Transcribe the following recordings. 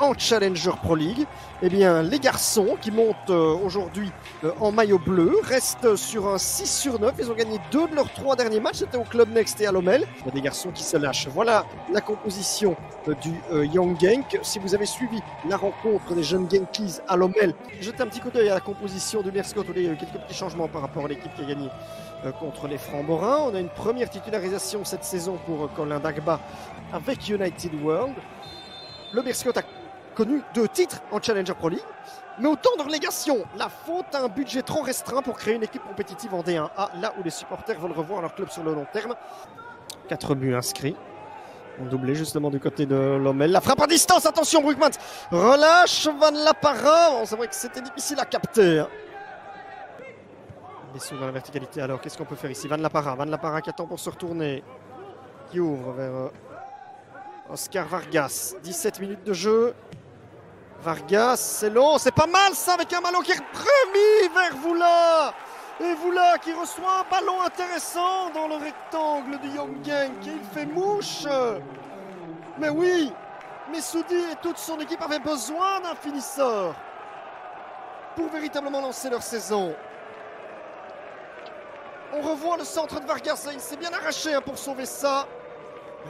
en Challenger Pro League. Eh bien, les garçons qui montent aujourd'hui en maillot bleu restent sur un 6 sur 9. Ils ont gagné 2 de leurs 3 derniers matchs. C'était au Club Next et à Lommel. Il y a des garçons qui se lâchent. Voilà la composition du Young Genk. Si vous avez suivi la rencontre des jeunes Genkies à Lommel, jetez un petit coup d'œil à la composition de Beerschot. Il y a eu quelques petits changements par rapport à l'équipe qui a gagné contre les Francs-Morins. On a une première titularisation cette saison pour Colin Dagba avec United World. Le Beerschot a connu 2 titres en Challenger Pro League, mais autant de relégations. La faute à un budget trop restreint pour créer une équipe compétitive en D1A, là où les supporters veulent revoir leur club sur le long terme. 4 buts inscrits. On doublé justement du côté de Lommel. La frappe à distance, attention Brugmans relâche Van La Parra. Bon, c'est vrai que c'était difficile à capter. Hein. Dessous dans la verticalité. Alors qu'est-ce qu'on peut faire ici? Van La Parra qui attend pour se retourner. Qui ouvre vers Oscar Vargas. 17 minutes de jeu. Vargas, c'est long, c'est pas mal ça avec un ballon qui est remis vers Voula. Et Voula qui reçoit un ballon intéressant dans le rectangle du Young Genk. Et il fait mouche. Mais oui, Messoudi et toute son équipe avaient besoin d'un finisseur pour véritablement lancer leur saison. On revoit le centre de Vargas, il s'est bien arraché pour sauver ça.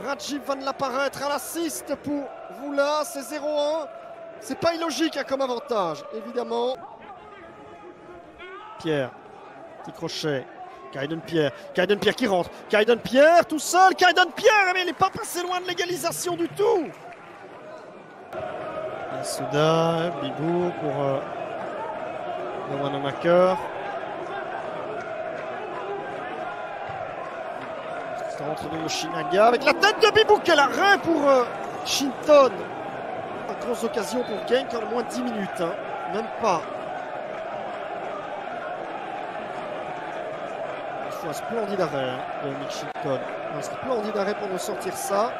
Rajiv Van La Parra être à l'assist pour Voula, c'est 0-1. C'est pas illogique comme avantage, évidemment. Pierre, petit crochet. Kaiden Pierre qui rentre. Kaiden Pierre tout seul. Kaiden Pierre, mais il n'est pas passé loin de l'égalisation du tout. Souda, Bibou pour le Wanamaker. Centre de Yoshinaga avec la tête de Bibou. Quel arrêt pour Shinton. Grosse occasion pour Genk en moins de 10 minutes. Hein. Même pas. Il faut un splendide arrêt de Nick Shinton. Un splendide arrêt pour nous sortir ça.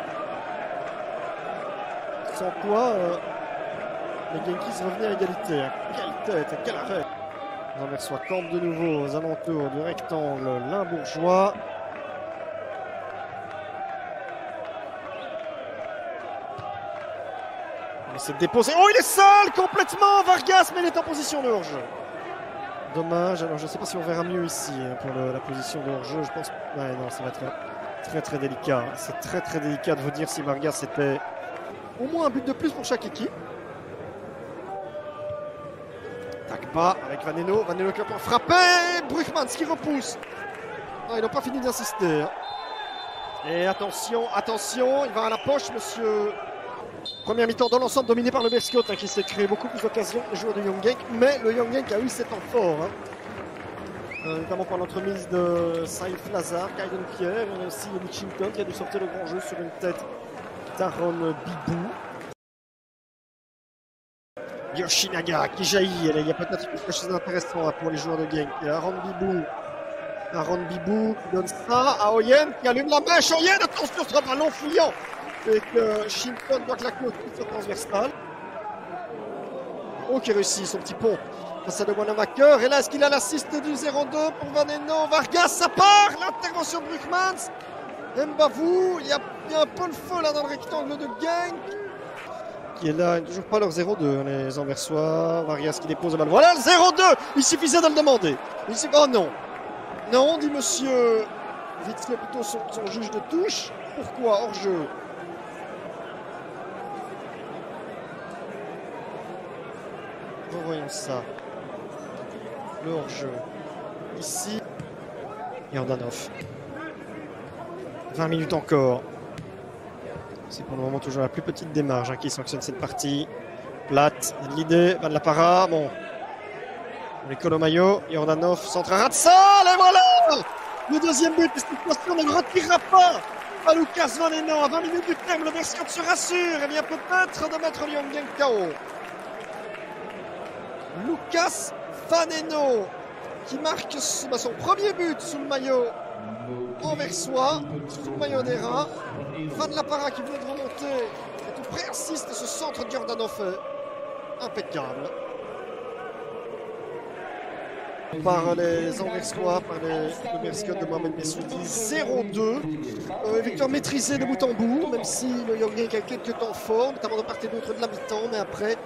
Sans quoi les Genkies revenaient à égalité. Hein. Quelle tête, quel arrêt. Anversois campe de nouveau aux alentours du rectangle Limbourgeois. Il s'est déposé. Oh, il est seul complètement Vargas, mais il est en position de hors-jeu. Dommage. Alors, je ne sais pas si on verra mieux ici pour la position de hors-jeu. Je pense. Ouais, non, ça va être très délicat. C'est très délicat de vous dire si Vargas était au moins un but de plus pour chaque équipe. Takba avec Vaneno. Vaneno qui va frapper. Brugmans qui repousse. Non, ils n'ont pas fini d'insister. Hein. Et attention, il va à la poche, monsieur. Première mi-temps dans l'ensemble dominé par le Beerschot qui s'est créé beaucoup plus d'occasions les joueurs de Young Genk, mais le Young Genk a eu 7 temps fort. Hein. Notamment par l'entremise de Saïf Lazar, Kaiden Pierre, il y a aussi Mitchington qui a dû sortir le grand jeu sur une tête d'Aaron Bibou. Yoshinaga qui jaillit, il y a peut-être quelque chose d'intéressant pour les joueurs de Genk. Aaron Bibou qui donne ça à Oyen qui allume la mèche. Oyen, attention sur un ballon fouillant. Et que Shinton doit claquer au sur transversal. Oh, qui réussit son petit pont face à de Wanamaker. Et là, est-ce qu'il a l'assist du 0-2 pour Vaneno? Vargas, ça part. L'intervention de Brugmans. Mbavou, il y a un peu le feu là dans le rectangle de Genk. Qui est là, toujours pas leur 0-2, les Anversois. Vargas qui dépose le ballon. Voilà le 0-2. Il suffisait de le demander. Oh non. Non, dit monsieur vite fait plutôt son juge de touche. Pourquoi hors-jeu? Voyons ça. Le hors-jeu. Ici. Jordanov. 20 minutes encore. C'est pour le moment toujours la plus petite des marges qui sanctionne cette partie. Plate. L'idée. Van La Parra. Bon. Les Colomayo. Jordanov. Centre à Ratsal. Et voilà. Le deuxième but. Cette situation ne retirera pas à Lucas Vaneno. À 20 minutes du terme, le Beerschot se rassure. Et vient peut-être de mettre Young Genk KO. Lucas Vaneno qui marque son premier but sous le maillot anversois, sous le maillot d'Era. Van La Parra qui vient de remonter et tout près assiste ce centre de Jordanov impeccable. par les Anversois, par le Berscott de Mohamed Messoudi. 0-2. Victoire maîtrisée de bout en bout, même si le Young Gang a quelques temps forts, notamment de part et d'autre de la mi-temps, mais après